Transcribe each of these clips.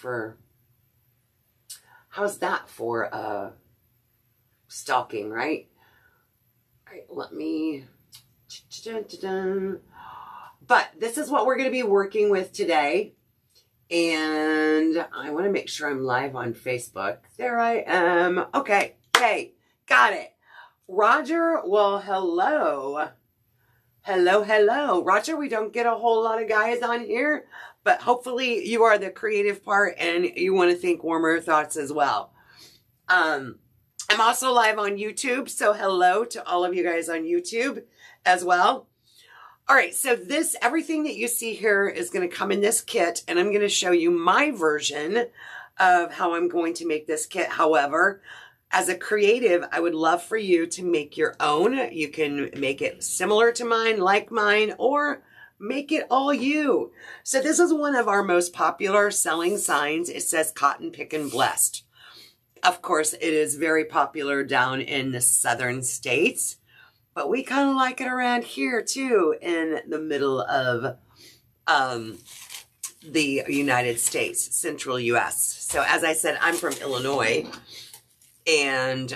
for, how's that for stalking, right? All right, let me, but this is what we're going to be working with today. And I want to make sure I'm live on Facebook. There I am. Okay. Hey, got it. Roger, well, hello. Hello. Roger, we don't get a whole lot of guys on here, but hopefully you are the creative part and you want to think warmer thoughts as well. I'm also live on YouTube, so hello to all of you guys on YouTube as well. All right, so everything that you see here is going to come in this kit, and I'm going to show you my version of how I'm going to make this kit. However, as a creative, I would love for you to make your own. You can make it similar to mine, like mine, or make it all you. So this is one of our most popular selling signs. It says Cotton Pickin' Blessed. Of course, it is very popular down in the southern states. But we kind of like it around here, too, in the middle of the United States, central U.S. So, as I said, I'm from Illinois, and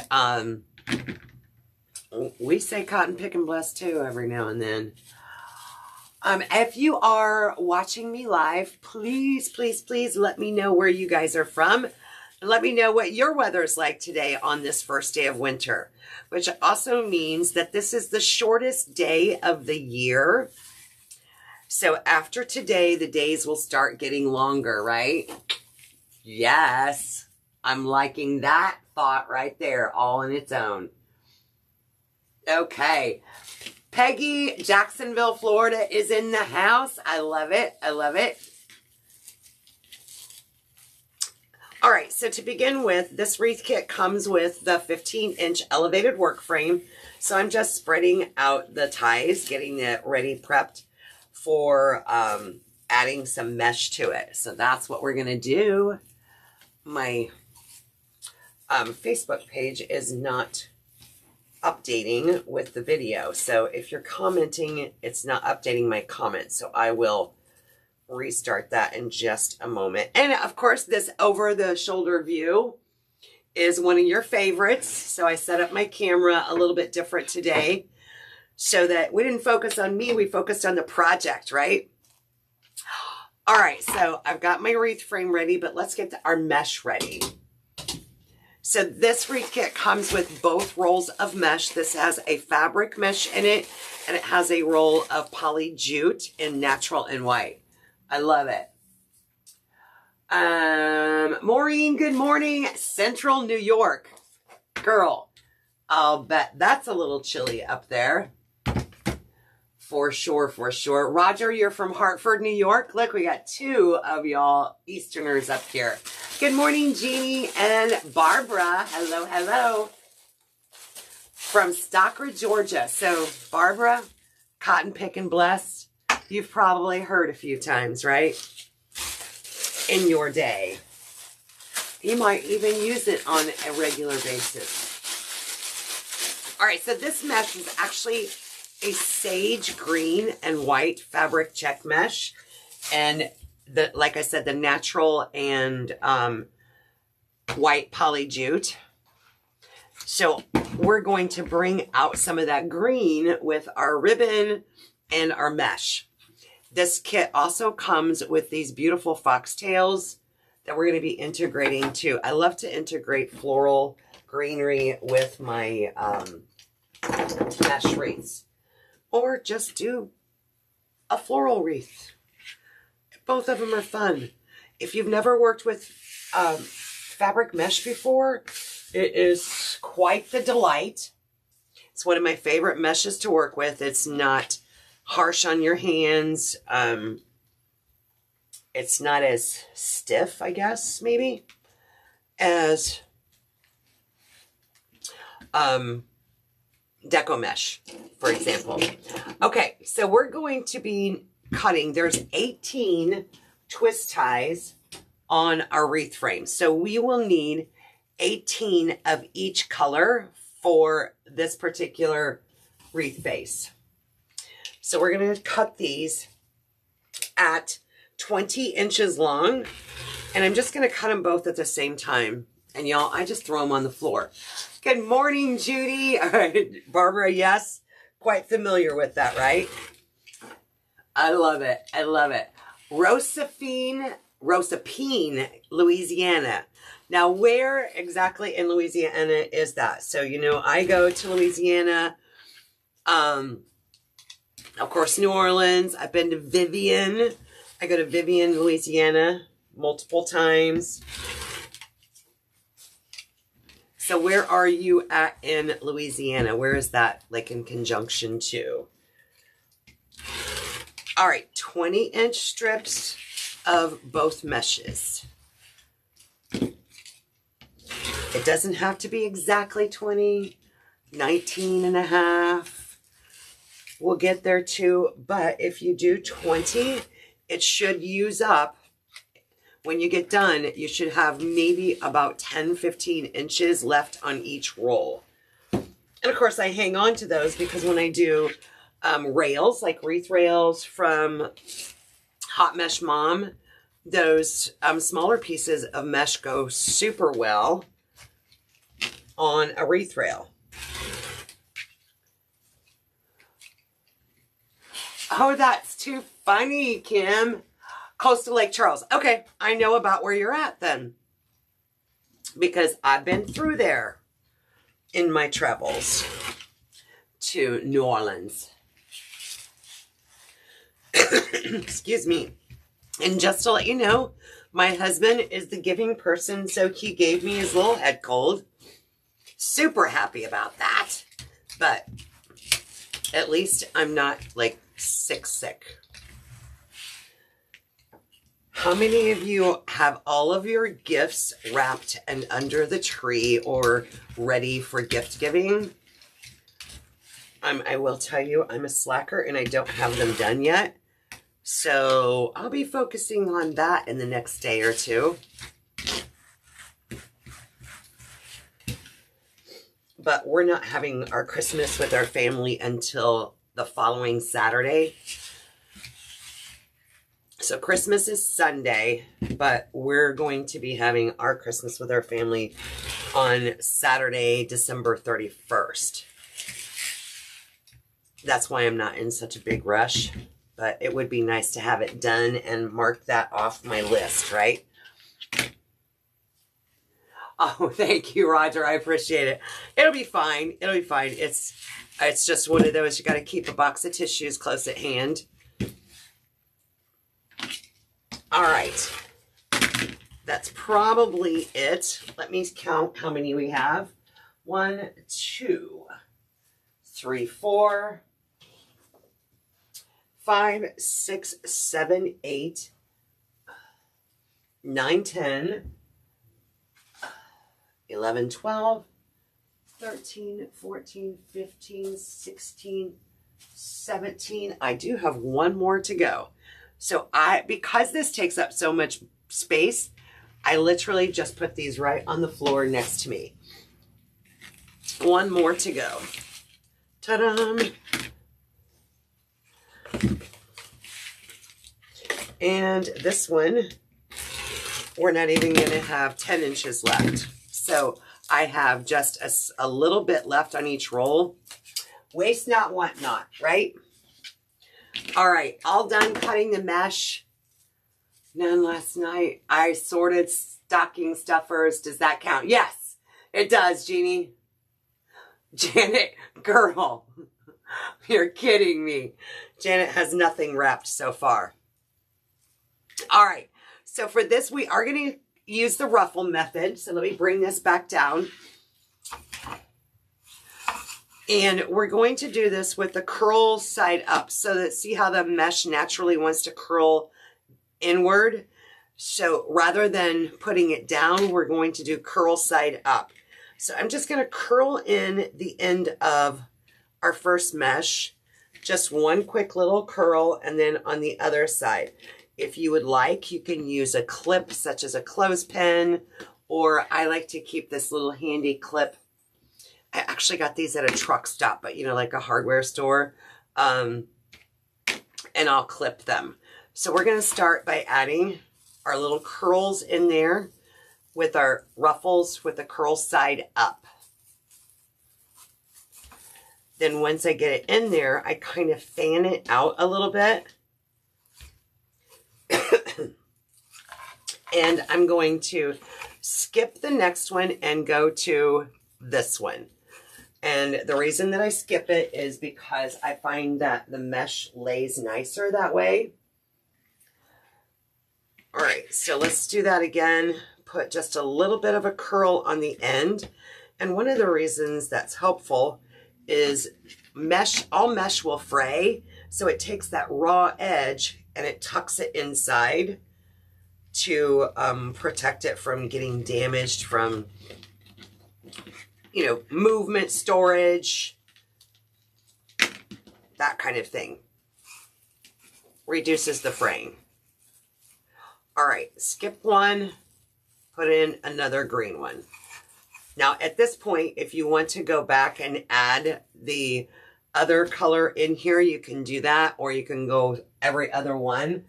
we say Cotton Pickin' Blessed, too, every now and then. If you are watching me live, please let me know where you guys are from. Let me know what your weather's like today on this first day of winter, which also means that this is the shortest day of the year. So after today, the days will start getting longer, right? Yes, I'm liking that thought right there, all on its own. Okay, Peggy, Jacksonville, Florida is in the house. I love it. All right, so to begin with, this wreath kit comes with the 15-inch elevated work frame. So I'm just spreading out the ties, getting it ready, prepped for adding some mesh to it. So that's what we're going to do. My Facebook page is not updating with the video. So if you're commenting, it's not updating my comments. So I will restart that in just a moment. And of course, this over-the-shoulder view is one of your favorites. So I set up my camera a little bit different today so that we didn't focus on me, we focused on the project, right? All right, so I've got my wreath frame ready, but let's get our mesh ready. So this wreath kit comes with both rolls of mesh. This has a fabric mesh in it, and it has a roll of poly jute in natural and white. I love it. Maureen, good morning. Central New York. Girl, I'll bet that's a little chilly up there. For sure. Roger, you're from Hartford, New York. Look, we got two of y'all Easterners up here. Good morning, Jeannie and Barbara. Hello. From Stockbridge, Georgia. So, Barbara, Cotton Pickin' Blessed. You've probably heard a few times, right? In your day. You might even use it on a regular basis. All right, so this mesh is actually a sage green and white fabric check mesh. And like I said, the natural and white poly jute. So we're going to bring out some of that green with our ribbon and our mesh. This kit also comes with these beautiful foxtails that we're going to be integrating too. I love to integrate floral greenery with my mesh wreaths. Or just do a floral wreath. Both of them are fun. If you've never worked with fabric mesh before, it is quite the delight. It's one of my favorite meshes to work with. It's not harsh on your hands. It's not as stiff, I guess, maybe, as deco mesh, for example. Okay, so we're going to be cutting. There's 18 twist ties on our wreath frame. So we will need 18 of each color for this particular wreath base. So we're going to cut these at 20 inches long And I'm just going to cut them both at the same time. And y'all, I just throw them on the floor. Good morning, Judy. All right, Barbara, yes. Quite familiar with that, right? I love it. I love it. Rosapine, Louisiana. Now, where exactly in Louisiana is that? So, you know, I go to Louisiana. Of course, New Orleans. I've been to Vivian. I go to Vivian, Louisiana, multiple times. So where are you at in Louisiana? Where is that, like, in conjunction to? All right, 20-inch strips of both meshes. It doesn't have to be exactly 20, 19 and a half. We'll get there too, but if you do 20, it should use up. When you get done, you should have maybe about 10, 15 inches left on each roll. And of course, I hang on to those because when I do rails, like wreath rails from Hot Mesh Mom, those smaller pieces of mesh go super well on a wreath rail. Oh, that's too funny, Kim. Coastal Lake Charles. Okay, I know about where you're at then, because I've been through there in my travels to New Orleans. Excuse me. And just to let you know, my husband is the giving person, so he gave me his little head cold. Super happy about that. But at least I'm not like sick. How many of you have all of your gifts wrapped and under the tree or ready for gift giving? I will tell you, I'm a slacker and I don't have them done yet. So I'll be focusing on that in the next day or two. But we're not having our Christmas with our family until the following Saturday. So Christmas is Sunday, but we're going to be having our Christmas with our family on Saturday, December 31st. That's why I'm not in such a big rush, but it would be nice to have it done and mark that off my list, right? Oh, thank you, Roger. I appreciate it. It'll be fine. It'll be fine. It's just one of those, you got to keep a box of tissues close at hand. All right. That's probably it. Let me count how many we have. 1, 2, 3, 4, 5, 6, 7, 8, 9, 10, 11, 12, 13, 14, 15, 16, 17. I do have one more to go. So because this takes up so much space, I literally just put these right on the floor next to me. One more to go. Ta-da! And this one, we're not even going to have 10 inches left. So I have just a little bit left on each roll. Waste not, want not, right? All right, all done cutting the mesh. None last night. I sorted stocking stuffers. Does that count? Yes, it does, Jeannie. Janet, girl, you're kidding me. Janet has nothing wrapped so far. All right, so for this, we are going to use the ruffle method. So let me bring this back down. And we're going to do this with the curl side up, so that, see how the mesh naturally wants to curl inward? So rather than putting it down, we're going to do curl side up. So I'm just going to curl in the end of our first mesh, just one quick little curl, and then on the other side. If you would like, you can use a clip such as a clothespin, or I like to keep this little handy clip. I actually got these at a truck stop, but you know, like a hardware store, and I'll clip them. So we're going to start by adding our little curls in there with our ruffles with the curl side up. Then once I get it in there, I kind of fan it out a little bit. And I'm going to skip the next one and go to this one. And the reason that I skip it is because I find that the mesh lays nicer that way. All right, so let's do that again. Put just a little bit of a curl on the end. And one of the reasons that's helpful is all mesh will fray. So it takes that raw edge and it tucks it inside to protect it from getting damaged from, you know, movement, storage, that kind of thing. Reduces the fraying. All right, skip one, put in another green one. Now at this point, if you want to go back and add the other color in here, you can do that, or you can go every other one.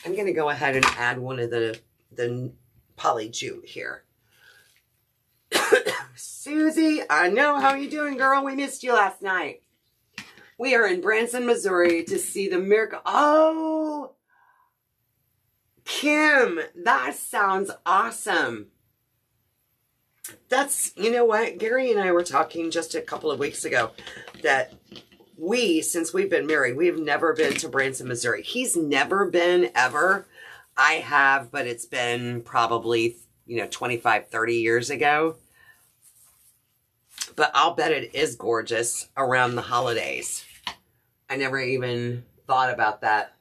I'm going to go ahead and add one of the poly jute here. Susie, I know. How you doing, girl? We missed you last night. We are in Branson, Missouri to see the miracle. Oh, Kim, that sounds awesome. That's, you know what? Gary and I were talking just a couple of weeks ago that since we've been married, we've never been to Branson, Missouri. He's never been ever. I have, but it's been probably, 25, 30 years ago. But I'll bet it is gorgeous around the holidays. I never even thought about that.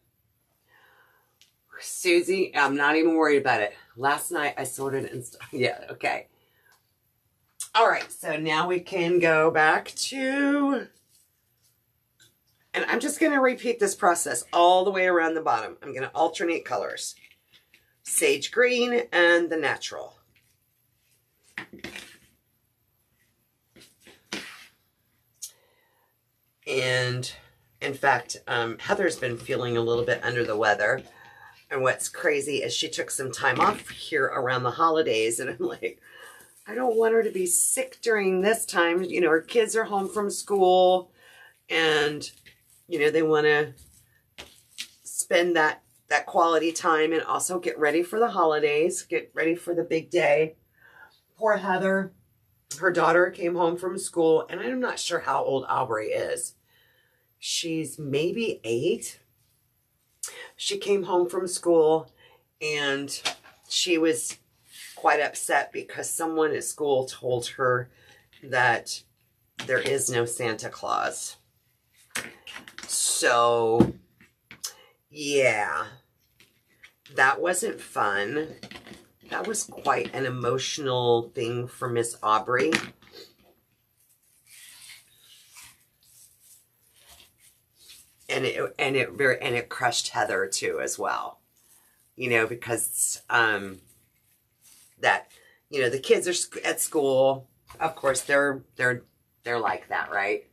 Susie, I'm not even worried about it. Last night I sorted and stuff. Yeah, okay. All right, so now we can go back to, and I'm just going to repeat this process all the way around the bottom. I'm going to alternate colors. Sage green and the natural. And in fact, Heather's been feeling a little bit under the weather. And what's crazy is she took some time off here around the holidays. And I'm like, I don't want her to be sick during this time. Her kids are home from school. And, they want to spend that quality time and also get ready for the holidays. Get ready for the big day. Poor Heather. Her daughter came home from school. And I'm not sure how old Aubrey is. She's maybe 8. She came home from school and she was quite upset because someone at school told her that there is no Santa Claus. So, yeah, that wasn't fun. That was quite an emotional thing for Miss Aubrey. And it crushed Heather too as well, because that the kids are at school. Of course, they're like that, right?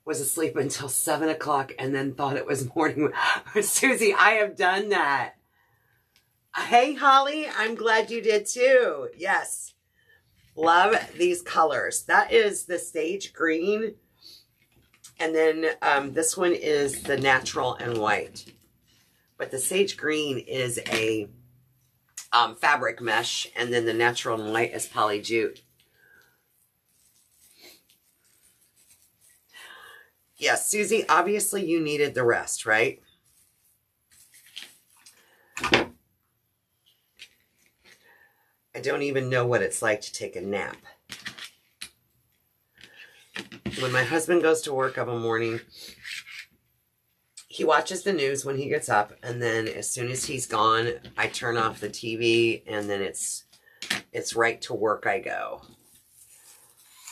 Was asleep until 7 o'clock and then thought it was morning. Susie, I have done that. Hey, Holly, I'm glad you did too. Yes, love these colors. That is the sage green. And then this one is the natural and white. But the sage green is a fabric mesh. And then the natural and white is poly jute. Yes, Susie, obviously you needed the rest, right? I don't even know what it's like to take a nap. When my husband goes to work of a morning, he watches the news when he gets up, and then as soon as he's gone, I turn off the TV, and then it's right to work I go.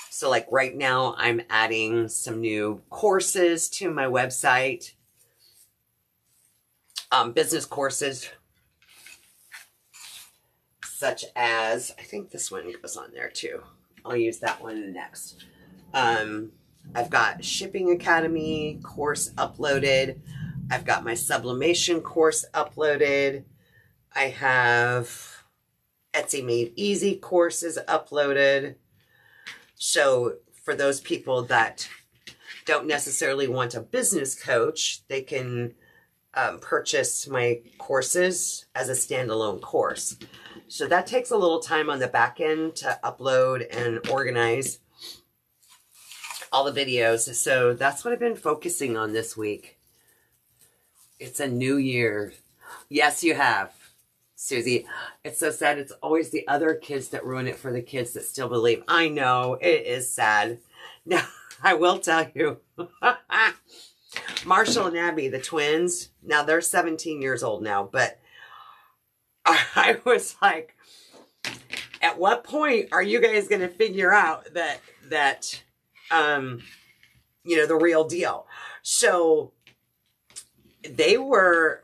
So like right now, I'm adding some new courses to my website, business courses, such as, I think this one goes on there too. I'll use that one next. I've got Shipping Academy course uploaded. I've got my sublimation course uploaded. I have Etsy Made Easy courses uploaded. So for those people that don't necessarily want a business coach, they can purchase my courses as a standalone course. So that takes a little time on the back end to upload and organize all the videos. So that's what I've been focusing on this week. It's a new year. Yes, you have, Susie. It's so sad. It's always the other kids that ruin it for the kids that still believe. I know, it is sad. Now, I will tell you. Marshall and Abby, the twins, now they're 17 years old now, but I was like, at what point are you guys going to figure out that you know, the real deal? So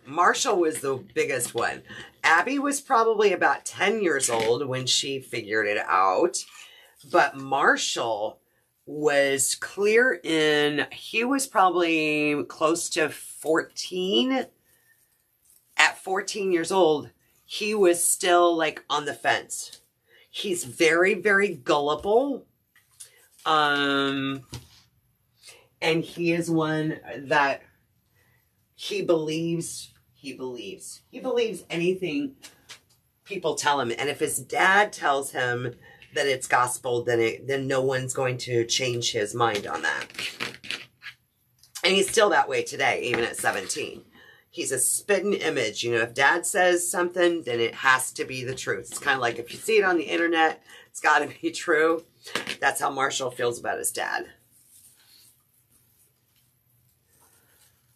Marshall was the biggest one. Abby was probably about 10 years old when she figured it out, but Marshall was he was probably close to 14. At 14 years old, he was still like on the fence. He's very, very gullible. And he is one that he believes anything people tell him. And if his dad tells him that it's gospel, then no one's going to change his mind on that. And he's still that way today, even at 17. He's a spitting image. You know, if dad says something, then it has to be the truth. It's kind of like if you see it on the internet, it's got to be true. That's how Marshall feels about his dad.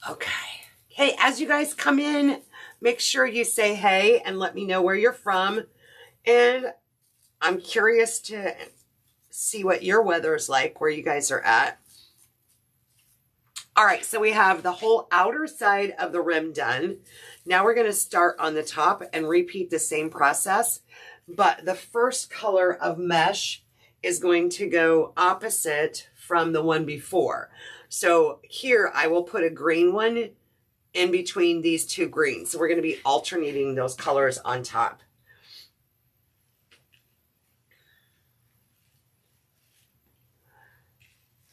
Okay. Hey, as you guys come in, make sure you say hey and let me know where you're from. And I'm curious to see what your weather is like, where you guys are at. All right, so we have the whole outer side of the rim done. Now we're going to start on the top and repeat the same process. But the first color of mesh is going to go opposite from the one before. So here I will put a green one in between these two greens. So we're going to be alternating those colors on top.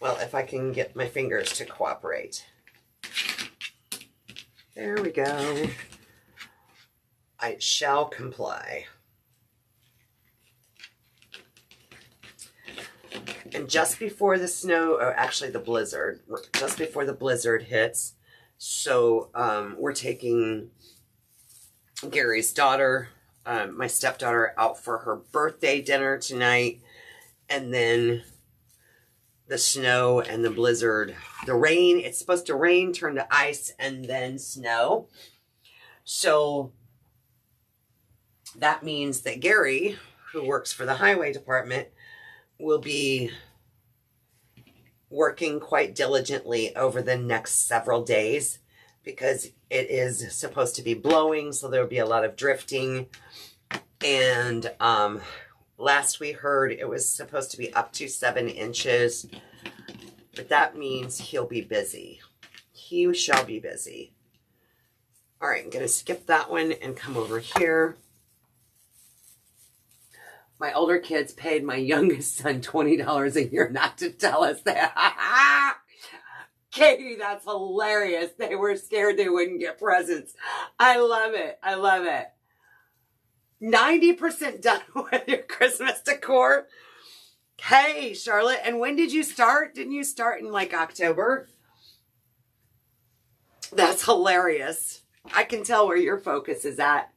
Well, if I can get my fingers to cooperate. There we go. I shall comply. And just before the snow, or actually the blizzard, just before the blizzard hits, so we're taking Gary's daughter, my stepdaughter, out for her birthday dinner tonight, and then the snow and the blizzard, the rain, it's supposed to rain, turn to ice, and then snow. So that means that Gary, who works for the highway department, will be working quite diligently over the next several days because it is supposed to be blowing, so there'll be a lot of drifting. And last we heard it was supposed to be up to 7 inches, but that means he'll be busy. He shall be busy. All right, I'm going to skip that one and come over here. My older kids paid my youngest son $20 a year not to tell us that. Katie, that's hilarious. They were scared they wouldn't get presents. I love it. I love it. 90% done with your Christmas decor. Hey, Charlotte, and when did you start? Didn't you start in like October? That's hilarious. I can tell where your focus is at.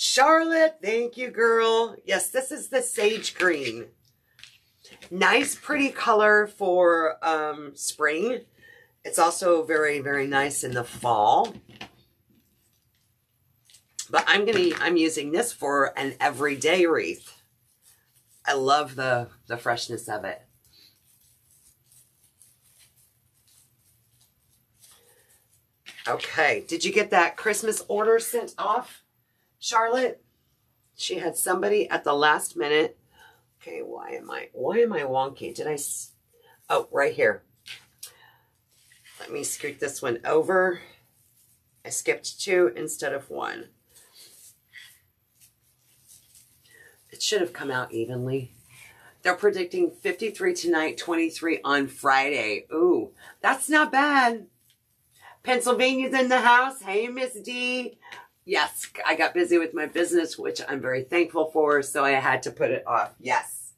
Charlotte, thank you, girl. Yes, this is the sage green. Nice, pretty color for spring. It's also very, very nice in the fall. But I'm using this for an everyday wreath. I love the freshness of it. Okay, did you get that Christmas order sent off, Charlotte? She had somebody at the last minute. Okay, why am I wonky? Oh, right here. Let me scoot this one over. I skipped 2 instead of 1. It should have come out evenly. They're predicting 53 tonight, 23 on Friday. Ooh, that's not bad. Pennsylvania's in the house. Hey, Miss D. Yes, I got busy with my business, which I'm very thankful for, so I had to put it off. Yes.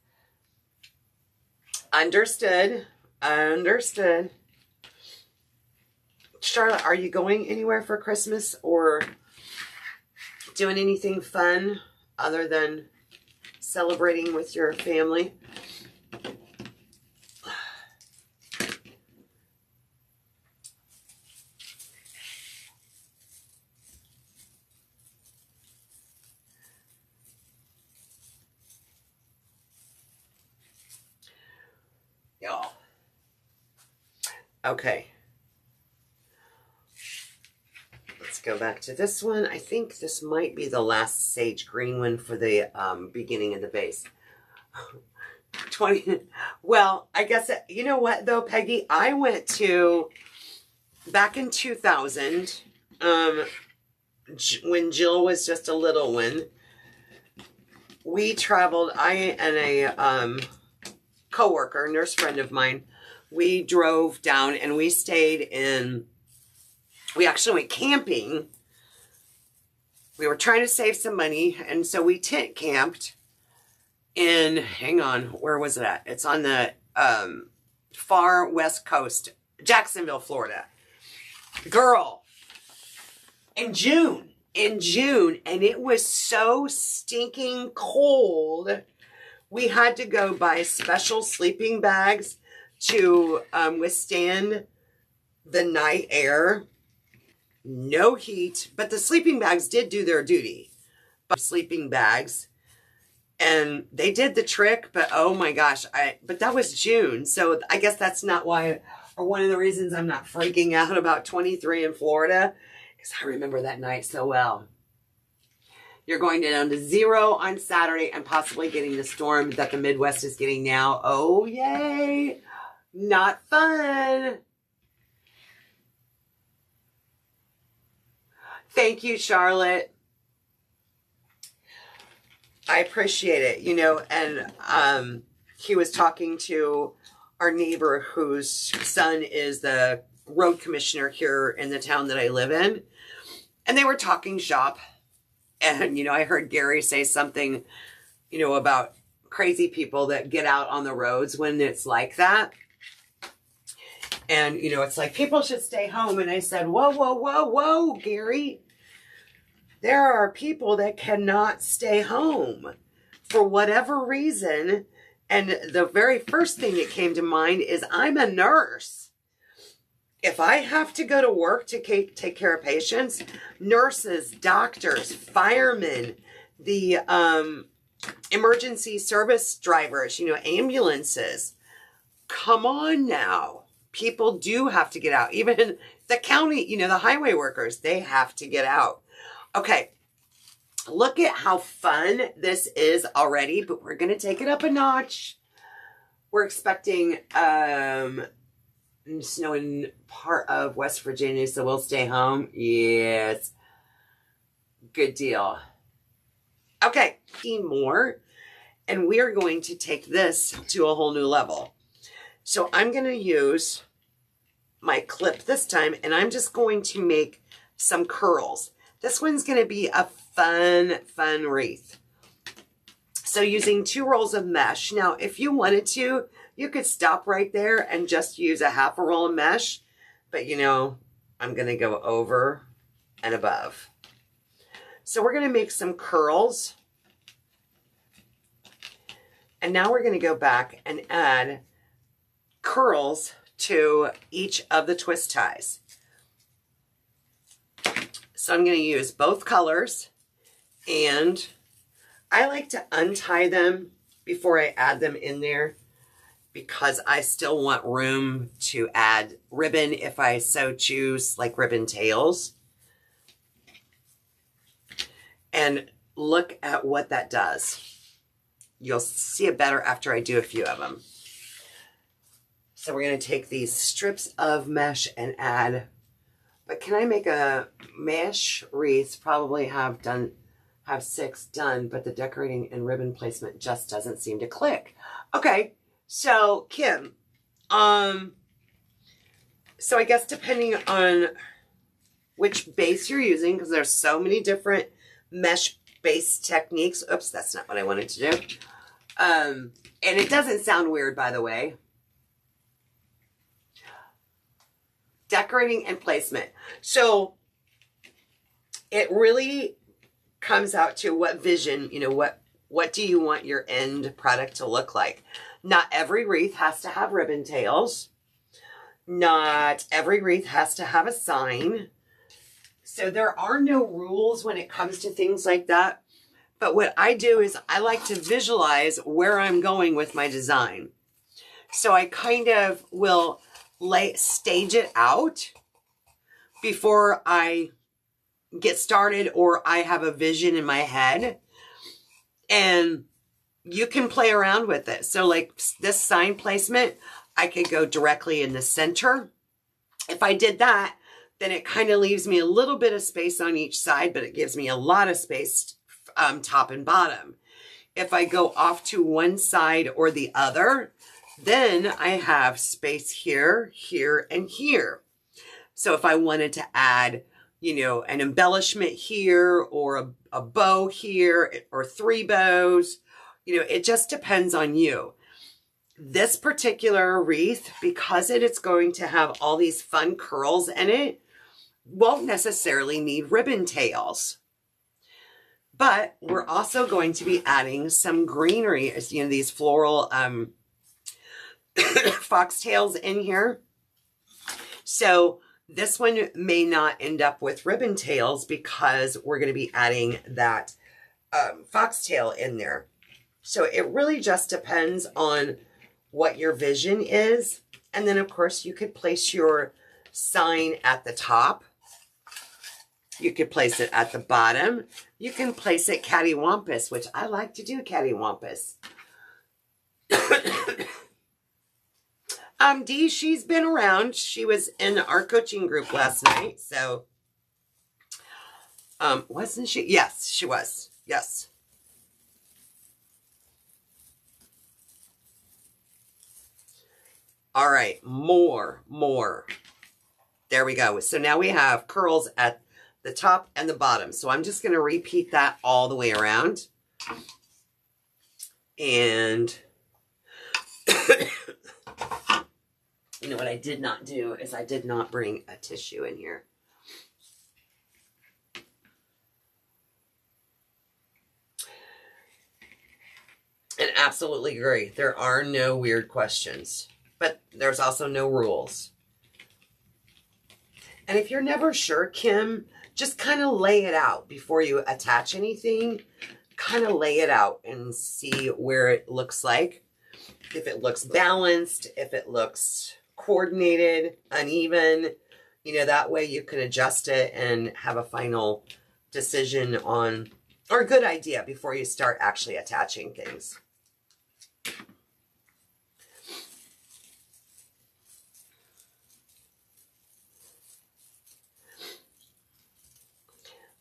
Understood. Understood. Charlotte, are you going anywhere for Christmas or doing anything fun other than celebrating with your family? Y'all. Okay. Let's go back to this one. I think this might be the last sage green one for the beginning of the base. 20. Well, I guess, you know what though, Peggy? I went to, back in 2000, when Jill was just a little one, we traveled, I and a coworker, nurse friend of mine, we drove down and we stayed in, we actually went camping. We were trying to save some money, and so we tent camped in, hang on, where was it at? It's on the far west coast, Jacksonville, Florida. Girl, in June, and it was so stinking cold. We had to go buy special sleeping bags to withstand the night air. No heat, but the sleeping bags did do their duty. Sleeping bags, and they did the trick, but oh my gosh, but that was June, so I guess that's not why, or one of the reasons I'm not freaking out about 23 in Florida, because I remember that night so well. You're going down to 0 on Saturday and possibly getting the storm that the Midwest is getting now. Oh, yay. Not fun. Thank you, Charlotte. I appreciate it. You know, and he was talking to our neighbor whose son is the road commissioner here in the town that I live in. And they were talking shop. And, you know, I heard Gary say something, you know, about crazy people that get out on the roads when it's like that. And, you know, it's like, people should stay home. And I said, whoa, whoa, whoa, whoa, Gary. There are people that cannot stay home for whatever reason. And the very first thing that came to mind is I'm a nurse. If I have to go to work to take care of patients, nurses, doctors, firemen, the emergency service drivers, you know, ambulances, come on now. People do have to get out. Even the county, you know, the highway workers, they have to get out. Okay, look at how fun this is already, but we're going to take it up a notch. We're expecting snow in part of West Virginia, so we'll stay home. Yes. Good deal. Okay, more. And we are going to take this to a whole new level. So I'm going to use my clip this time, and I'm just going to make some curls. This one's going to be a fun wreath. So using 2 rolls of mesh. Now, if you wanted to, you could stop right there and just use a half a roll of mesh. But, you know, I'm going to go over and above. So we're going to make some curls. And now we're going to go back and add curls to each of the twist ties. So I'm going to use both colors, and I like to untie them before I add them in there because I still want room to add ribbon if I so choose, like ribbon tails. And look at what that does. You'll see it better after I do a few of them. So we're going to take these strips of mesh and add, but can I make a mesh wreath? Probably have done have 6 done, but the decorating and ribbon placement just doesn't seem to click. Okay, so Kim, so I guess depending on which base you're using, because there's so many different mesh base techniques. Oops, that's not what I wanted to do. And it doesn't sound weird, by the way. Decorating and placement. So it really comes out to what vision, you know, what do you want your end product to look like? Not every wreath has to have ribbon tails. Not every wreath has to have a sign. So there are no rules when it comes to things like that. But what I do is I like to visualize where I'm going with my design. So I kind of will stage it out before I get started, or I have a vision in my head, and you can play around with it. So like this sign placement, I could go directly in the center. If I did that, then it kind of leaves me a little bit of space on each side, but it gives me a lot of space top and bottom. If I go off to one side or the other, then I have space here, here, and here. So if I wanted to add, you know, an embellishment here, or a bow here, or 3 bows, you know, it just depends on you. This particular wreath, because it's going to have all these fun curls in it, won't necessarily need ribbon tails. But we're also going to be adding some greenery, you know, these floral foxtails in here. So this one may not end up with ribbon tails because we're going to be adding that foxtail in there. So it really just depends on what your vision is. And then, of course, you could place your sign at the top. You could place it at the bottom. You can place it cattywampus, which I like to do cattywampus. Dee, she's been around. She was in our coaching group last night. So, wasn't she? Yes, she was. Yes. All right, more. There we go. So now we have curls at the top and the bottom. So I'm just going to repeat that all the way around. And you know what I did not do is I did not bring a tissue in here. And absolutely agree. There are no weird questions, but there's also no rules. And if you're never sure, Kim, just kind of lay it out before you attach anything. Kind of lay it out and see where it looks like. If it looks balanced, if it looks coordinated, uneven, you know, that way you can adjust it and have a final decision on, or a good idea before you start actually attaching things.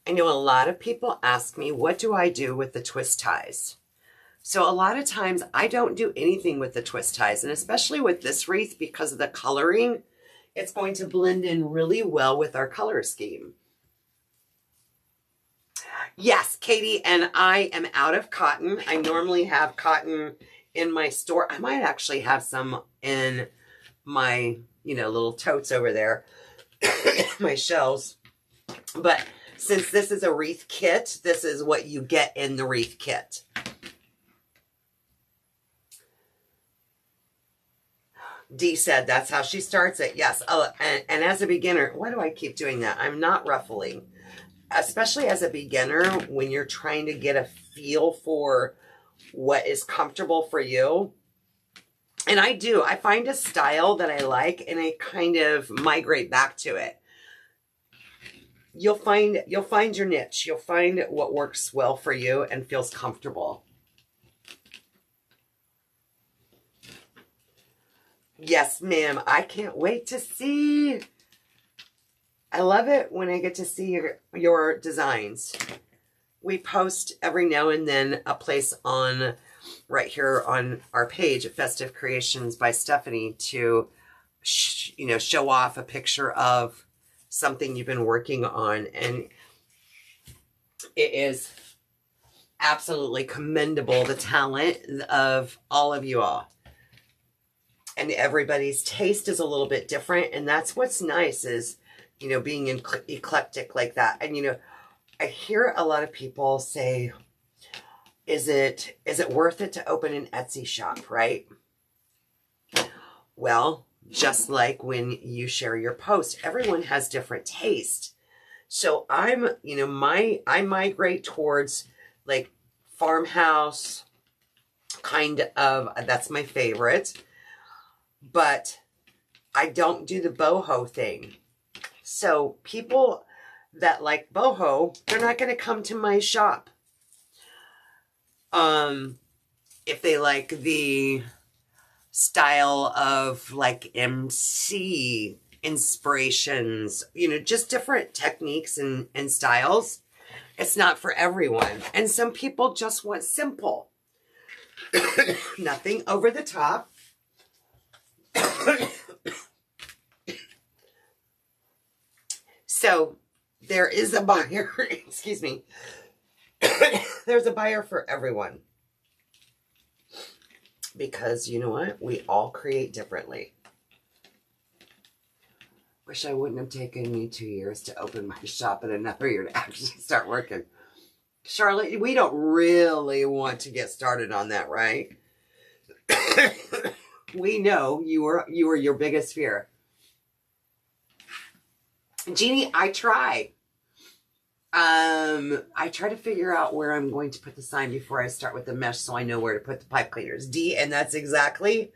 I know a lot of people ask me, what do I do with the twist ties? So a lot of times I don't do anything with the twist ties, and especially with this wreath, because of the coloring, it's going to blend in really well with our color scheme. Yes, Katie, and I am out of cotton. I normally have cotton in my store. I might actually have some in my, you know, little totes over there, my shelves. But since this is a wreath kit, this is what you get in the wreath kit. Dee said that's how she starts it. Yes. Oh, and as a beginner, why do I keep doing that? I'm not ruffling. Especially as a beginner, when you're trying to get a feel for what is comfortable for you. And I do. I find a style that I like, and I kind of migrate back to it. You'll find your niche. You'll find what works well for you and feels comfortable. Yes, ma'am. I can't wait to see. I love it when I get to see your designs. we post every now and then a place on right here on our page at Festive Creations by Stephanie to, show off a picture of something you've been working on. And it is absolutely commendable, the talent of all of you all. And everybody's taste is a little bit different. And that's what's nice is, being eclectic like that. And, I hear a lot of people say, is it worth it to open an Etsy shop, right? Well, just like when you share your post, everyone has different taste. So I migrate towards like farmhouse kind of, that's my favorite, but I don't do the boho thing. So people that like boho, they're not going to come to my shop. If they like the style of like MC inspirations, just different techniques and styles, it's not for everyone. And some people just want simple. Nothing over the top. So there is a buyer, excuse me. There's a buyer for everyone. Because you know what? We all create differently. Wish I wouldn't have taken me 2 years to open my shop and another year to actually start working. Charlotte, we don't really want to get started on that, right? We know you were your biggest fear. Jeannie, I try. I try to figure out where I'm going to put the sign before I start with the mesh so I know where to put the pipe cleaners. And that's exactly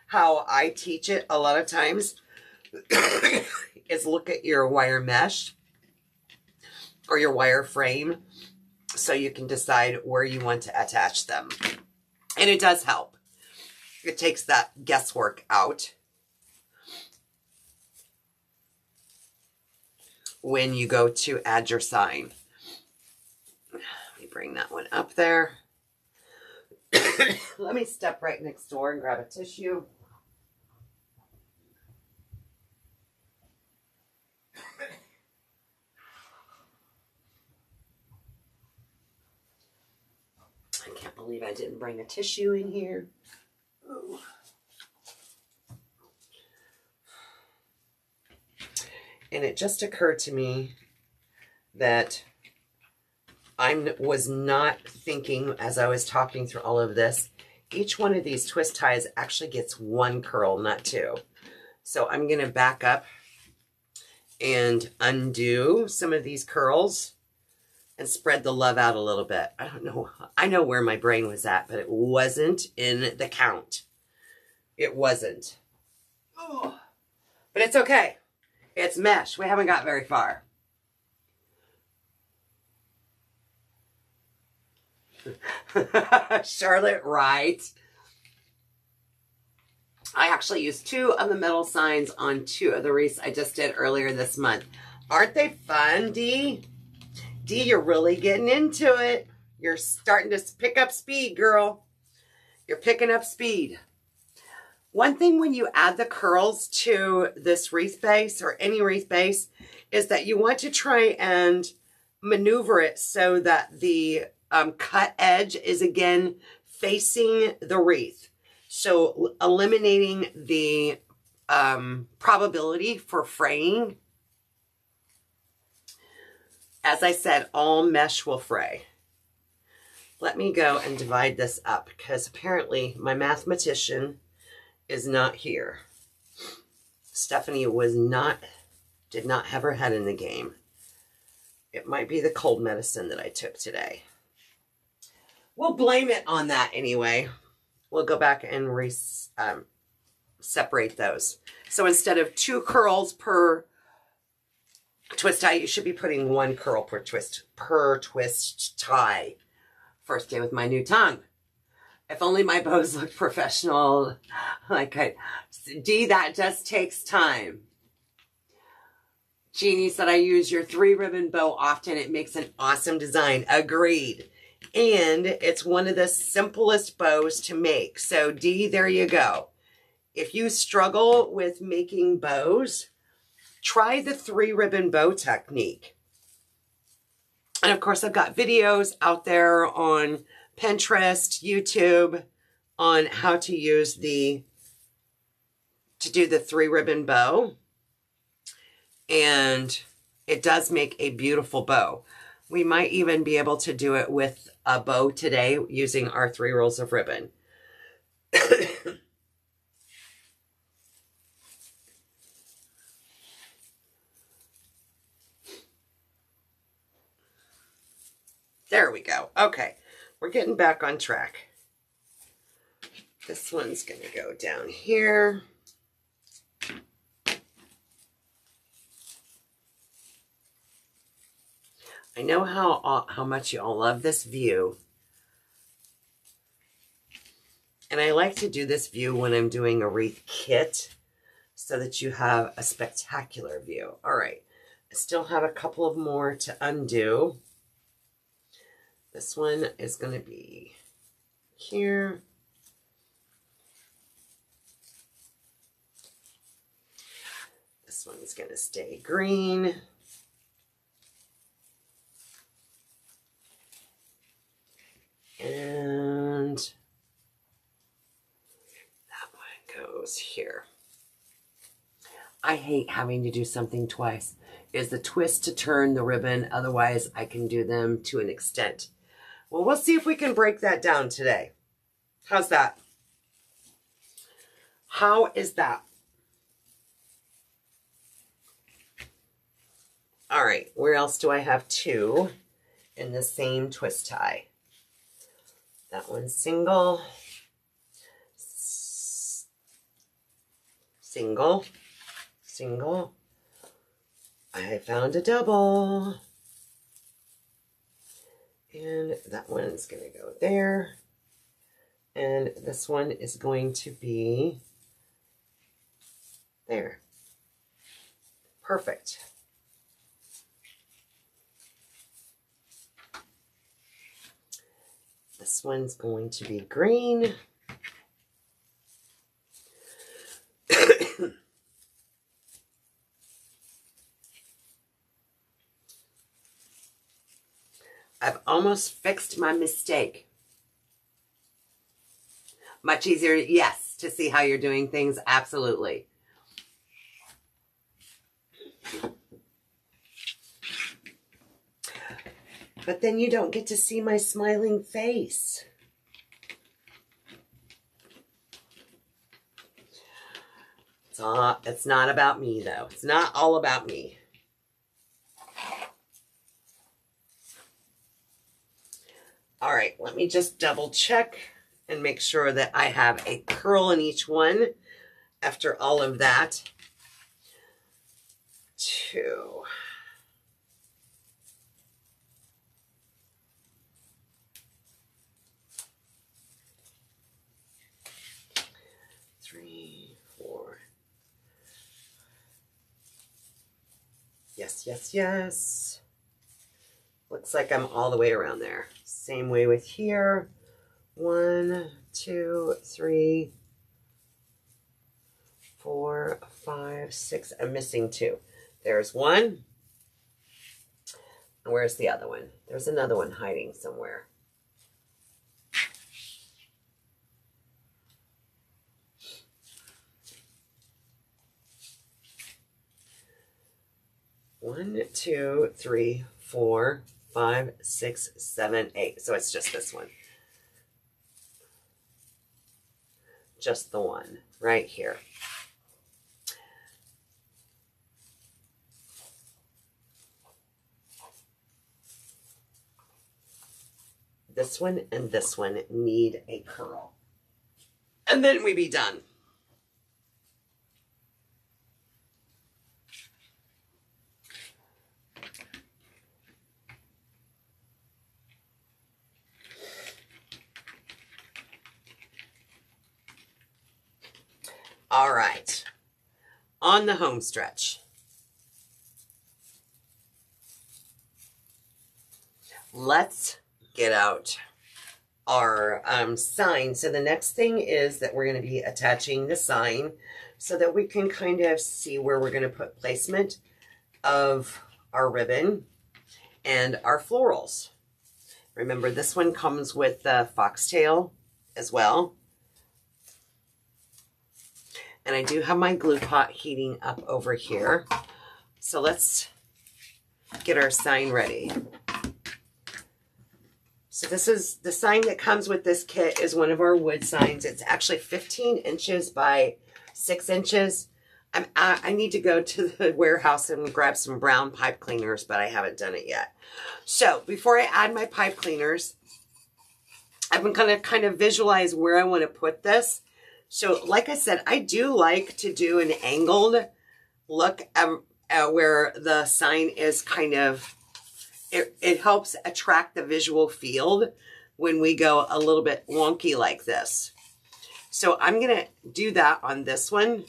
how I teach it a lot of times. Is look at your wire mesh or your wire frame so you can decide where you want to attach them. And it does help. It takes that guesswork out when you go to add your sign. Let me bring that one up there. Let me step right next door and grab a tissue. I can't believe I didn't bring a tissue in here. Ooh. And it just occurred to me that I was not thinking as I was talking through all of this, each one of these twist ties actually gets one curl, not two. So I'm going to back up and undo some of these curls and spread the love out a little bit. I don't know. I know where my brain was at, but it wasn't in the count. It wasn't. Oh. But it's okay. It's mesh. We haven't got very far. Charlotte, right? I actually used 2 of the metal signs on 2 of the wreaths I just did earlier this month. Aren't they fun, Dee? Dee, you're really getting into it. You're starting to pick up speed, girl. You're picking up speed. One thing when you add the curls to this wreath base or any wreath base is that you want to try and maneuver it so that the cut edge is again facing the wreath. So eliminating the probability for fraying. As I said, all mesh will fray. Let me go and divide this up because apparently my mathematician is not here. Stephanie did not have her head in the game. It might be the cold medicine that I took today. We'll blame it on that anyway. We'll go back and separate those. So instead of 2 curls per twist tie, you should be putting 1 curl per twist tie. First day with my new tongue. If only my bows look professional. Dee, that just takes time. Jeannie said, I use your 3-ribbon bow often. It makes an awesome design. Agreed. And it's one of the simplest bows to make. So Dee, there you go. If you struggle with making bows, try the 3-ribbon bow technique. And of course, I've got videos out there on Pinterest, YouTube, on how to use to do the 3-ribbon bow. And it does make a beautiful bow. We might even be able to do it with a bow today using our 3 rolls of ribbon. There we go. Okay, we're getting back on track. This one's going to go down here. I know how much you all love this view. And I like to do this view when I'm doing a wreath kit so that you have a spectacular view. All right, I still have a couple of more to undo. This one is going to be here. This one's going to stay green. And that one goes here. I hate having to do something twice. Is the twist to turn the ribbon. Otherwise, I can do them to an extent. Well, we'll see if we can break that down today. How's that? How is that? All right, where else do I have 2 in the same twist tie? That one's single, single, single. I found a double. And that one's going to go there. And this one is going to be there. Perfect. This one's going to be green. I've almost fixed my mistake. Much easier, yes, to see how you're doing things, absolutely. But then you don't get to see my smiling face. It's not about me, though. It's not all about me. All right, let me just double check and make sure that I have a curl in each one after all of that. 2. 3, 4. Yes, yes, yes. Looks like I'm all the way around there. Same way with here. 1, 2, 3, 4, 5, 6. I'm missing 2. There's 1. And where's the other one? There's another one hiding somewhere. One, 2, 3, 4, 5, 6, 7, 8. So it's just this one. Just the one right here. This one and this one need a curl. And then we be done. All right, on the home stretch. let's get out our sign. So the next thing is that we're going to be attaching the sign so that we can kind of see where we're going to put placement of our ribbon and our florals. Remember, this one comes with the foxtail as well. And I do have my glue pot heating up over here. So let's get our sign ready. So this is the sign that comes with this kit, is one of our wood signs. It's actually 15 inches by 6 inches. I need to go to the warehouse and grab some brown pipe cleaners, but I haven't done it yet. So before I add my pipe cleaners, I'm going to kind of visualize where I want to put this. So like I said, I do like to do an angled look at where the sign is kind of, it helps attract the visual field when we go a little bit wonky like this. So I'm going to do that on this one.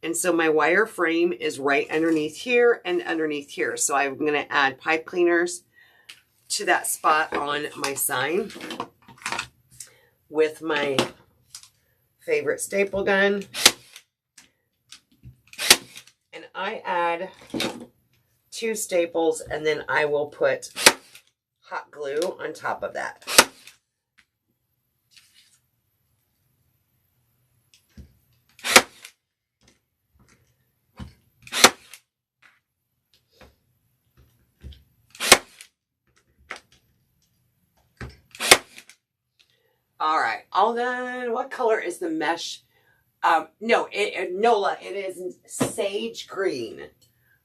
And so my wire frame is right underneath here and underneath here. So I'm going to add pipe cleaners to that spot on my sign with my favorite staple gun. And I add 2 staples, and then I will put hot glue on top of that. All right, all done. What color is the mesh? No, Nola, it is sage green.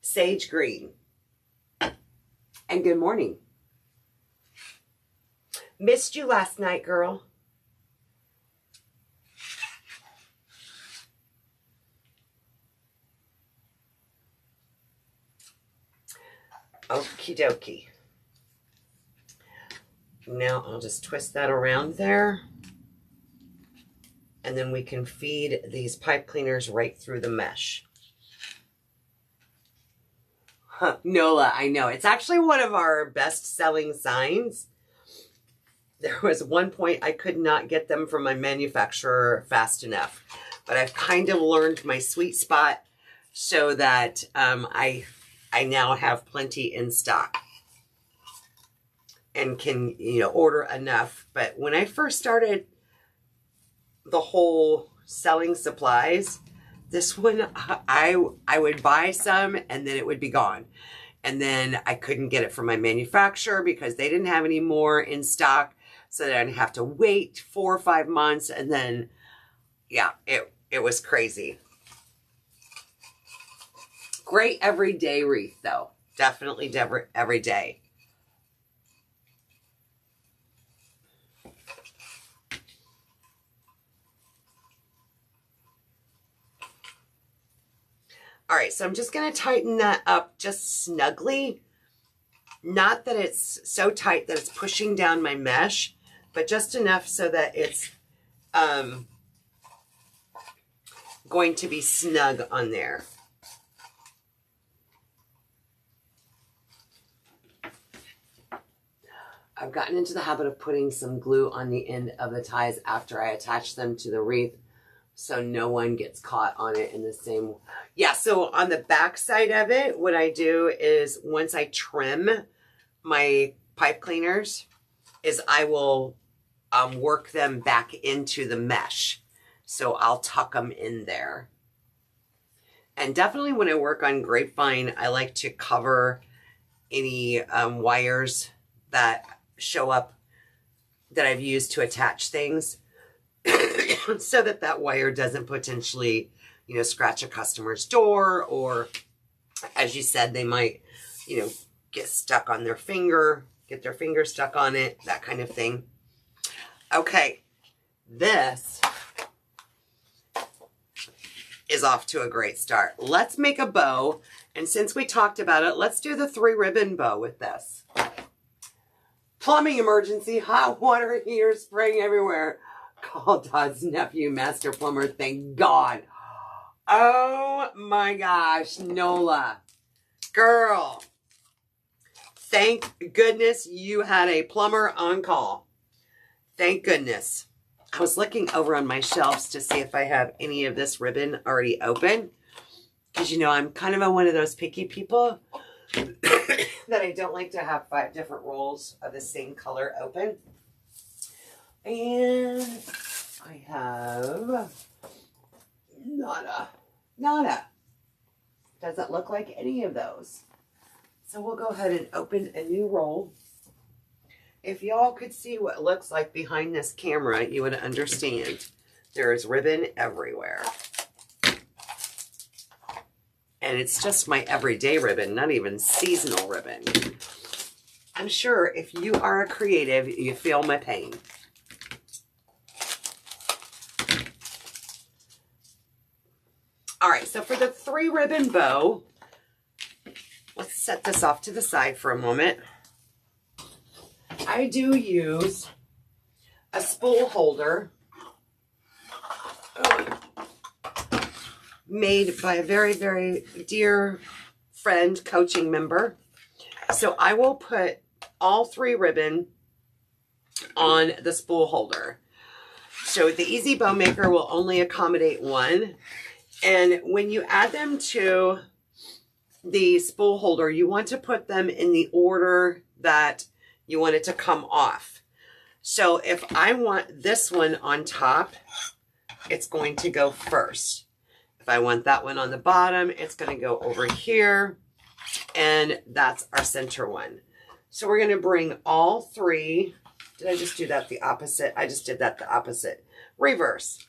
Sage green. And good morning. Missed you last night, girl. Okie dokie. Now I'll just twist that around there. And then we can feed these pipe cleaners right through the mesh. Huh, Nola, I know. It's actually one of our best-selling signs. There was one point I could not get them from my manufacturer fast enough. But I've kind of learned my sweet spot so that I now have plenty in stock. And can, order enough. But when I first started the whole selling supplies, this one, I would buy some and then it would be gone. And then I couldn't get it from my manufacturer because they didn't have any more in stock. So then I'd have to wait 4 or 5 months. And then, yeah, it was crazy. Great everyday wreath, though. Definitely every day. All right, so I'm just going to tighten that up just snugly. Not that it's so tight that it's pushing down my mesh, but just enough so that it's going to be snug on there. I've gotten into the habit of putting some glue on the end of the ties after I attach them to the wreath, so no one gets caught on it in the same. Yeah, so on the back side of it, what I do is once I trim my pipe cleaners, is I will work them back into the mesh. So I'll tuck them in there. And definitely when I work on grapevine, I like to cover any wires that show up that I've used to attach things. So that wire doesn't potentially, scratch a customer's door, or as you said, they might, get stuck on their finger, get their finger stuck on it, that kind of thing. Okay, this is off to a great start. Let's make a bow, and since we talked about it, let's do the 3-ribbon bow with this. Plumbing emergency, hot water heater spraying everywhere. Call Todd's nephew, master plumber, thank God. Oh my gosh, Nola. Girl. Thank goodness you had a plumber on call. Thank goodness. I was looking over on my shelves to see if I have any of this ribbon already open. Because, you know, I'm kind of one of those picky people that I don't like to have 5 different rolls of the same color open. And I have nada. Doesn't look like any of those. So we'll go ahead and open a new roll. If y'all could see what it looks like behind this camera, you would understand. There is ribbon everywhere. And it's just my everyday ribbon, not even seasonal ribbon. I'm sure if you are a creative, you feel my pain. All right, so for the 3 ribbon bow, let's set this off to the side for a moment. I do use a spool holder made by a very, very dear friend, coaching member. So I will put all 3 ribbon on the spool holder. So the Easy Bow Maker will only accommodate 1. And when you add them to the spool holder, you want to put them in the order that you want it to come off. So if I want this one on top, it's going to go first. If I want that one on the bottom, it's going to go over here. And that's our center one. So we're going to bring all 3. Did I just do that the opposite? I just did that the opposite. Reverse.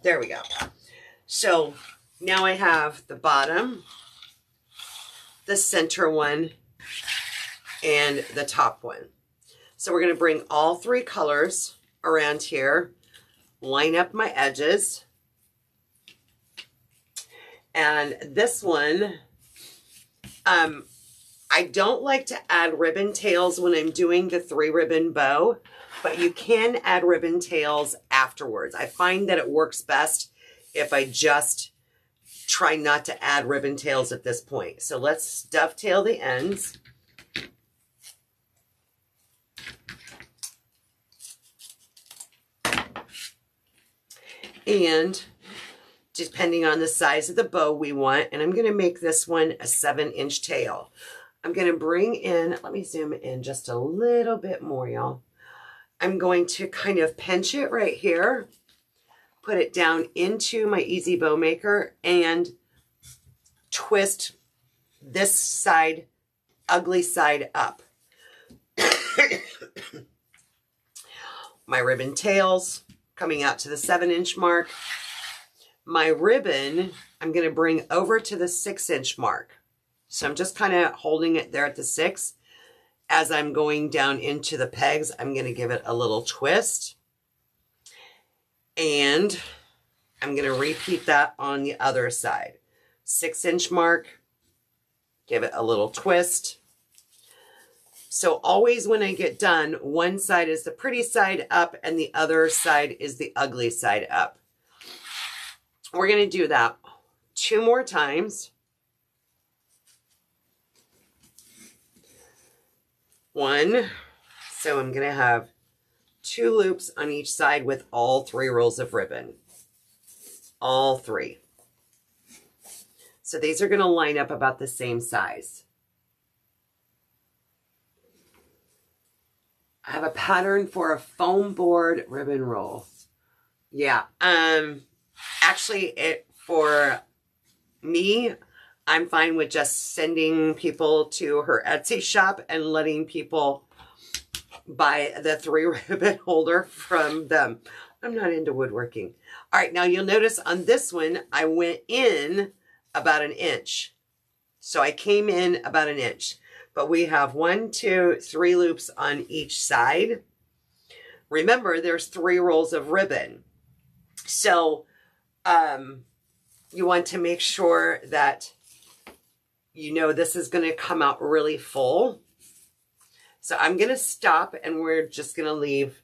There we go. So now I have the bottom, the center one, and the top one. So we're going to bring all 3 colors around here, line up my edges. And this one, I don't like to add ribbon tails when I'm doing the 3 ribbon bow, but you can add ribbon tails afterwards. I find that it works best if I just try not to add ribbon tails at this point. So let's dovetail the ends. And depending on the size of the bow we want, and I'm going to make this one a 7-inch tail. I'm going to bring in, let me zoom in just a little bit more, y'all. I'm going to kind of pinch it right here, put it down into my Easy Bow Maker, and twist this side, ugly side up. My ribbon tails coming out to the 7-inch mark. My ribbon, I'm going to bring over to the 6-inch mark. So I'm just kind of holding it there at the 6. As I'm going down into the pegs, I'm going to give it a little twist. And I'm going to repeat that on the other side. 6-inch mark, give it a little twist. So always when I get done, one side is the pretty side up and the other side is the ugly side up. We're going to do that 2 more times. 1. So I'm going to have 2 loops on each side with all 3 rolls of ribbon. All 3. So these are going to line up about the same size. I have a pattern for a foam board ribbon roll. Yeah. Actually, for me, I'm fine with just sending people to her Etsy shop and letting people buy the 3 ribbon holder from them. I'm not into woodworking. All right, now you'll notice on this one, I went in about 1 inch. So I came in about 1 inch. But we have 1, 2, 3 loops on each side. Remember, there's 3 rolls of ribbon. So you want to make sure that you know this is going to come out really full. So I'm going to stop and we're just going to leave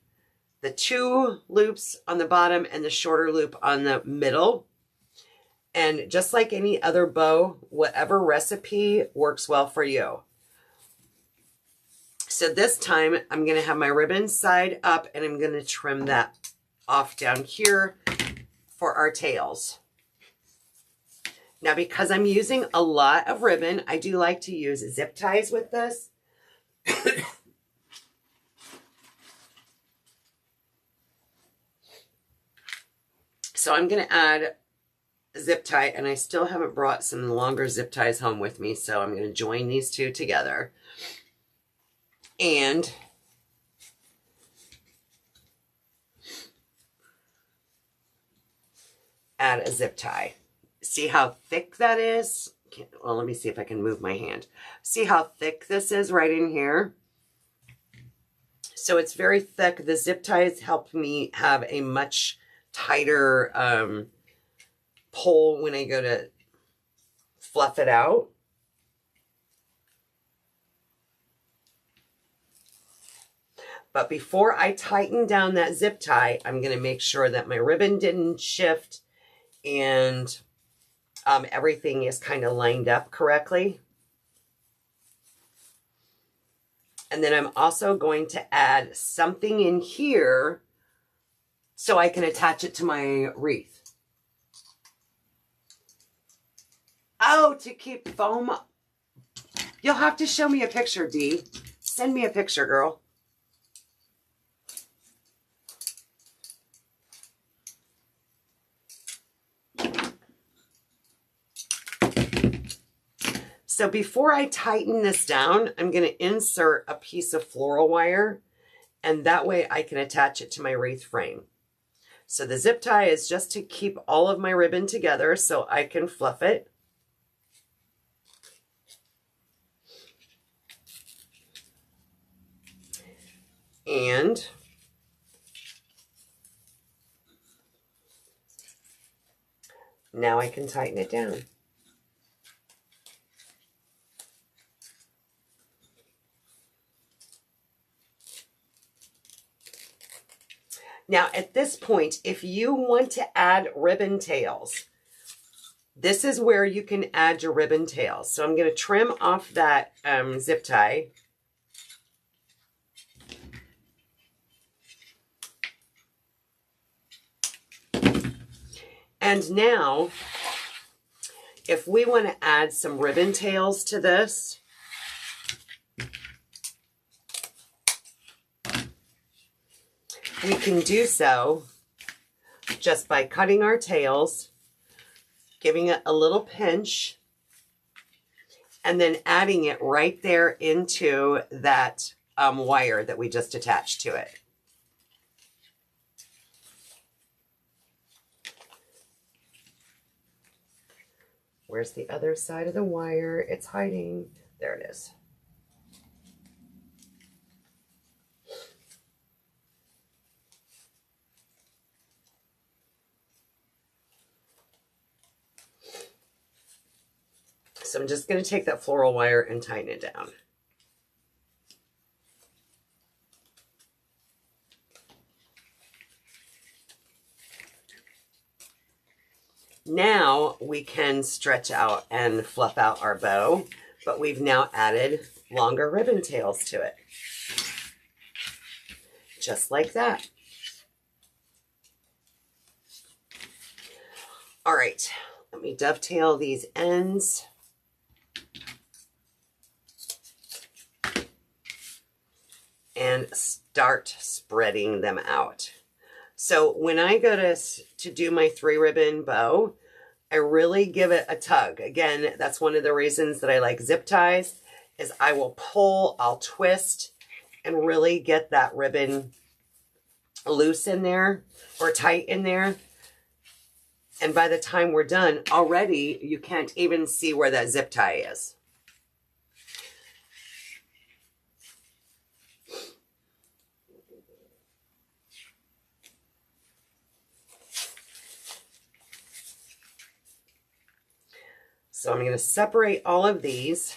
the 2 loops on the bottom and the shorter loop on the middle. And just like any other bow, whatever recipe works well for you. So this time I'm going to have my ribbon side up and I'm going to trim that off down here for our tails. Now, because I'm using a lot of ribbon, I do like to use zip ties with this. So I'm going to add a zip tie, and I still haven't brought some longer zip ties home with me, so I'm going to join these two together. And add a zip tie. See how thick that is? Well, let me see if I can move my hand. See how thick this is right in here? So it's very thick. The zip ties help me have a much tighter pull when I go to fluff it out. But before I tighten down that zip tie, I'm going to make sure that my ribbon didn't shift and everything is kind of lined up correctly. And then I'm also going to add something in here so I can attach it to my wreath. Oh, to keep foam. You'll have to show me a picture, Dee. Send me a picture, girl. So before I tighten this down, I'm going to insert a piece of floral wire, and that way I can attach it to my wreath frame. So the zip tie is just to keep all of my ribbon together so I can fluff it. And now I can tighten it down. Now, at this point, if you want to add ribbon tails, this is where you can add your ribbon tails. So I'm going to trim off that zip tie. And now, if we want to add some ribbon tails to this, we can do so just by cutting our tails, giving it a little pinch, and then adding it right there into that wire that we just attached to it. Where's the other side of the wire? It's hiding. There it is. So I'm just going to take that floral wire and tighten it down. Now we can stretch out and fluff out our bow, but we've now added longer ribbon tails to it. Just like that. All right, let me dovetail these ends. And start spreading them out. So when I go to do my 3-ribbon bow, I really give it a tug. Again, that's one of the reasons that I like zip ties, is I will pull, I'll twist, and really get that ribbon loose in there or tight in there. And by the time we're done, already you can't even see where that zip tie is. So I'm going to separate all of these.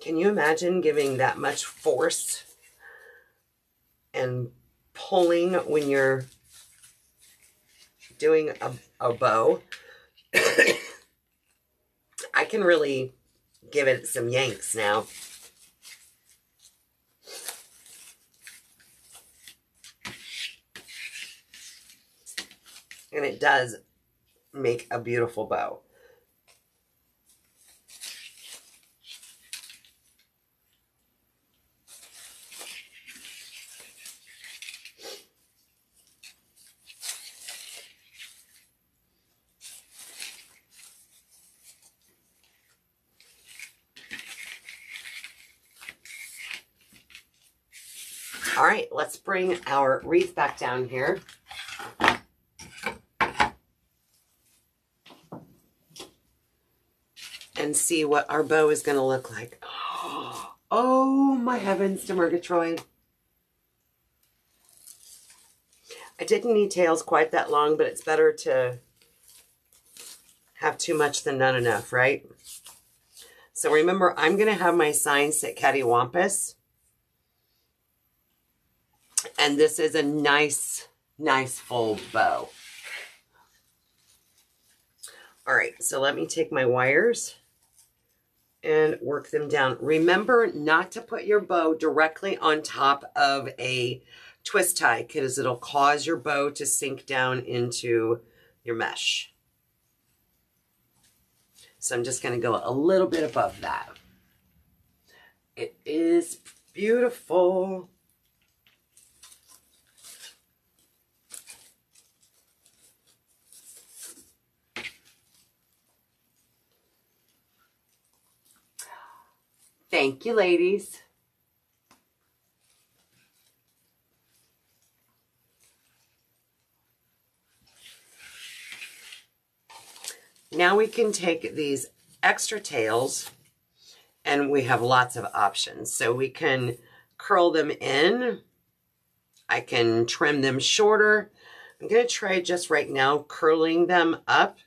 Can you imagine giving that much force and pulling when you're doing a bow. I can really give it some yanks now. And it does make a beautiful bow. All right, let's bring our wreath back down here. And see what our bow is going to look like. Oh, my heavens to Murgatroyd. I didn't need tails quite that long, but it's better to have too much than not enough, right? So remember, I'm going to have my sign sit cattywampus. And this is a nice full bow. All right, so let me take my wires and work them down. Remember not to put your bow directly on top of a twist tie because it'll cause your bow to sink down into your mesh. So I'm just going to go a little bit above that. It is beautiful. Thank you, ladies. Now we can take these extra tails and we have lots of options. So we can curl them in. I can trim them shorter. I'm going to try just right now curling them up.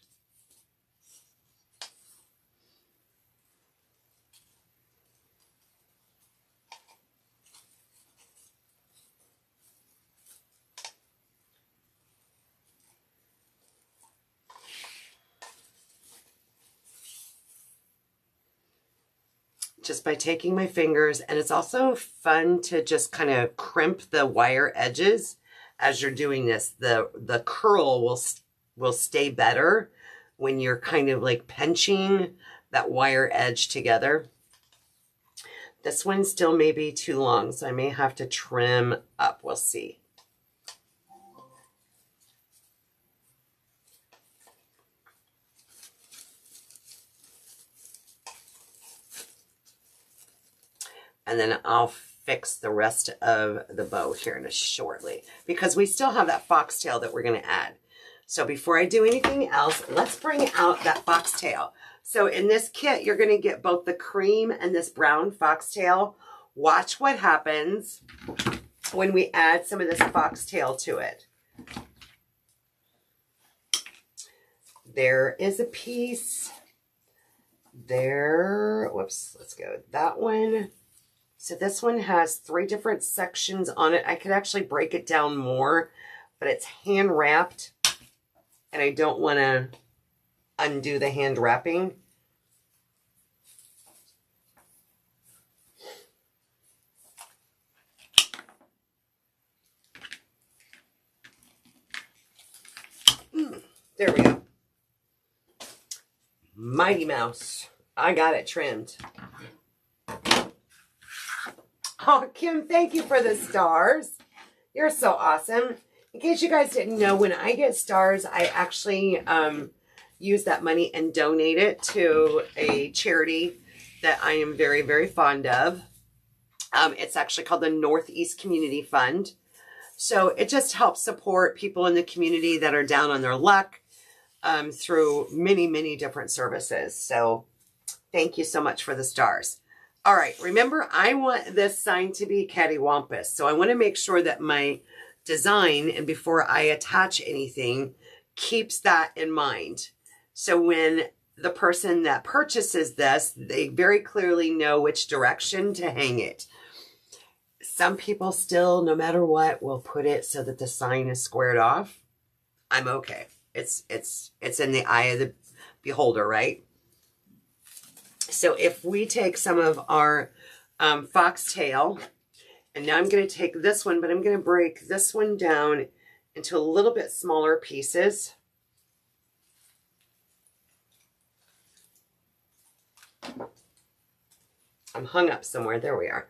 Just by taking my fingers, and it's also fun to just kind of crimp the wire edges as you're doing this. The curl will stay better when you're kind of like pinching that wire edge together. This one still may be too long, so I may have to trim up. We'll see. And then I'll fix the rest of the bow here in a shortly because we still have that foxtail that we're going to add. So before I do anything else, let's bring out that foxtail. So in this kit, you're going to get both the cream and this brown foxtail. Watch what happens when we add some of this foxtail to it. There is a piece there. Whoops, let's go that one. So this one has 3 different sections on it. I could actually break it down more, but it's hand wrapped and I don't want to undo the hand wrapping. There we go. Mighty Mouse. I got it trimmed. Oh, Kim, thank you for the stars. You're so awesome. In case you guys didn't know, when I get stars, I actually use that money and donate it to a charity that I am very, very fond of. It's actually called the Northeast Community Fund. So it just helps support people in the community that are down on their luck through many, many different services. So thank you so much for the stars. All right, remember, I want this sign to be cattywampus. So I want to make sure that my design, and before I attach anything, keeps that in mind. So when the person that purchases this, they very clearly know which direction to hang it. Some people still, no matter what, will put it so that the sign is squared off. I'm okay. It's in the eye of the beholder, right? So if we take some of our foxtail, and now I'm going to take this one, but I'm going to break this one down into a little bit smaller pieces. I'm hung up somewhere. There we are.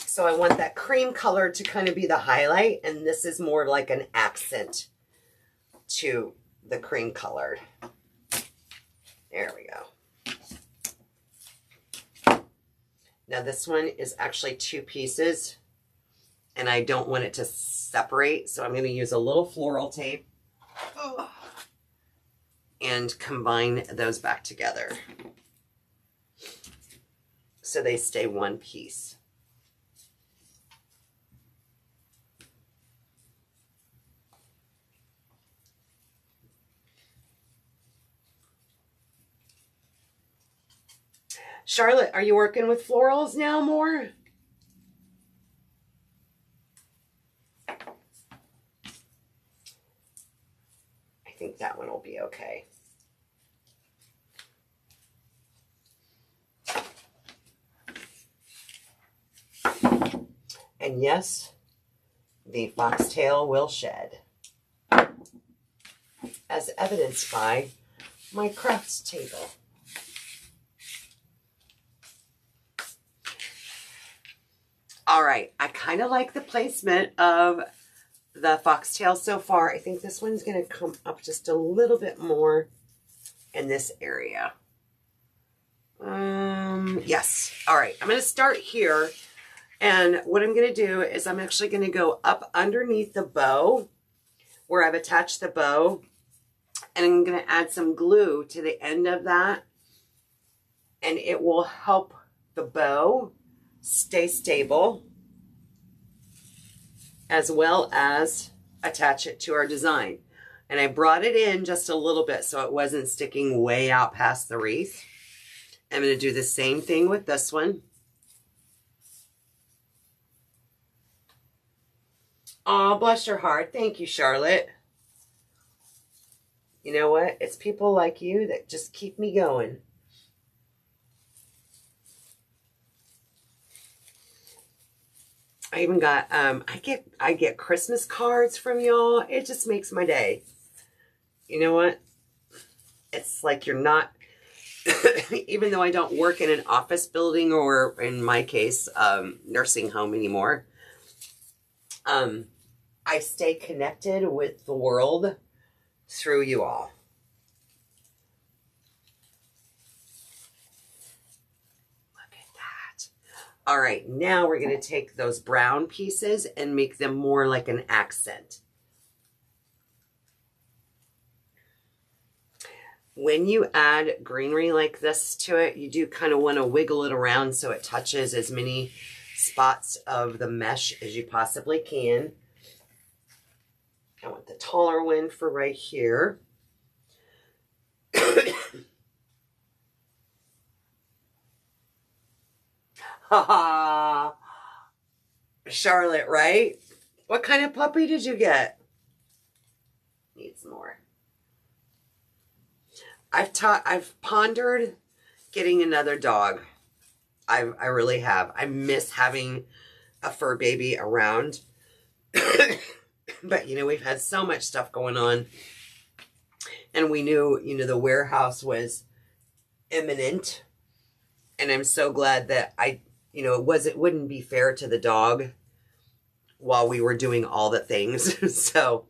So I want that cream color to kind of be the highlight, and this is more like an accent to the cream colored. There we go. Now this one is actually 2 pieces, and I don't want it to separate, so I'm going to use a little floral tape and combine those back together so they stay one piece. Charlotte, are you working with florals now more? I think that one will be okay. And yes, the foxtail will shed, as evidenced by my crafts table. All right, I kind of like the placement of the foxtail so far. I think this one's going to come up just a little bit more in this area. Yes. All right, I'm going to start here. And what I'm going to do is I'm actually going to go up underneath the bow where I've attached the bow. And I'm going to add some glue to the end of that. And it will help the bow stay stable, as well as attach it to our design. And I brought it in just a little bit so it wasn't sticking way out past the wreath. I'm going to do the same thing with this one. Oh, bless your heart. Thank you, Charlotte. You know what? It's people like you that just keep me going. I even got, I get Christmas cards from y'all. It just makes my day. You know what? It's like you're not, even though I don't work in an office building or in my case, nursing home anymore. I stay connected with the world through you all. All right, now we're going to take those brown pieces and make them more like an accent. When you add greenery like this to it, you do kind of want to wiggle it around so it touches as many spots of the mesh as you possibly can. I want the taller one for right here. Charlotte, right? What kind of puppy did you get? Needs more. I've pondered getting another dog. I really have. I miss having a fur baby around. But, you know, we've had so much stuff going on. And we knew, you know, the warehouse was imminent. And I'm so glad that you know, it wouldn't be fair to the dog while we were doing all the things. So,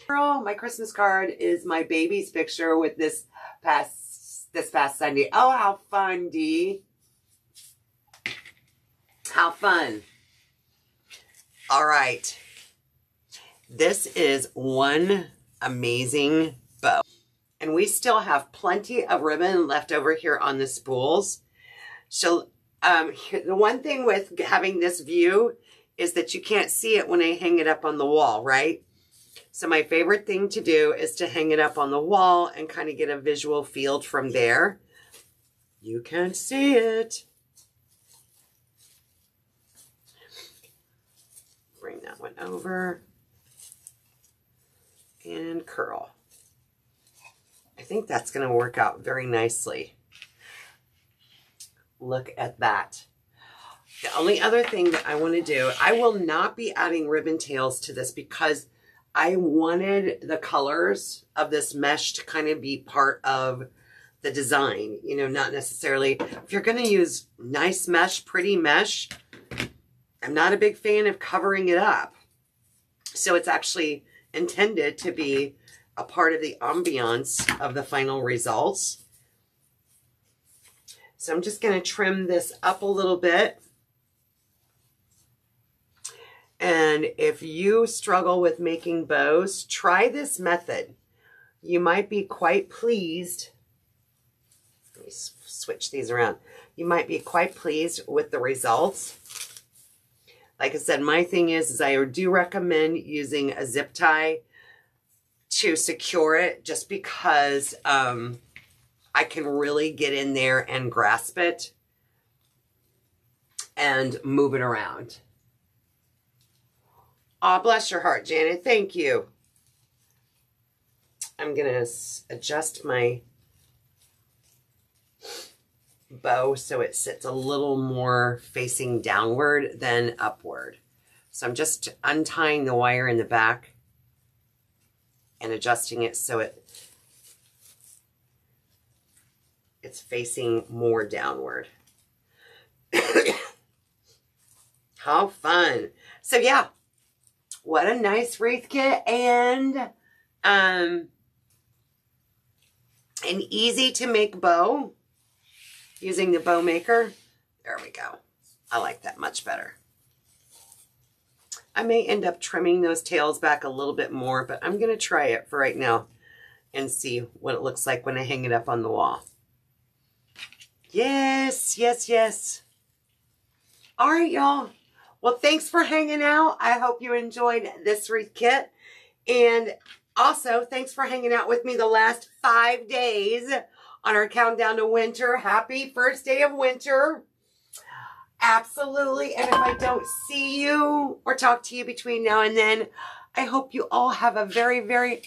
girl, my Christmas card is my baby's picture with this past Sunday. Oh, how fun, Dee. How fun. All right. This is one amazing bow. And we still have plenty of ribbon left over here on the spools. So, the one thing with having this view is that you can't see it when I hang it up on the wall, right? So my favorite thing to do is to hang it up on the wall and kind of get a visual field from there. You can see it. Bring that one over and curl. I think that's going to work out very nicely. Look at that. The only other thing that I want to do, I will not be adding ribbon tails to this because I wanted the colors of this mesh to kind of be part of the design, you know, not necessarily, if you're going to use nice mesh, pretty mesh, I'm not a big fan of covering it up. So it's actually intended to be a part of the ambiance of the final results. So I'm just going to trim this up a little bit. And if you struggle with making bows, try this method. You might be quite pleased. Let me switch these around. You might be quite pleased with the results. Like I said, my thing is I do recommend using a zip tie to secure it, just because I can really get in there and grasp it and move it around. Oh, bless your heart, Janet. Thank you. I'm going to adjust my bow so it sits a little more facing downward than upward. So I'm just untying the wire in the back and adjusting it so it's facing more downward. How fun. So yeah, what a nice wreath kit, and an easy to make bow using the bow maker. There we go. I like that much better. I may end up trimming those tails back a little bit more, but I'm going to try it for right now and see what it looks like when I hang it up on the wall. Yes, yes, yes. All right, y'all. Well, thanks for hanging out. I hope you enjoyed this wreath kit. And also, thanks for hanging out with me the last 5 days on our countdown to winter. Happy first day of winter. Absolutely. And if I don't see you or talk to you between now and then, I hope you all have a very, very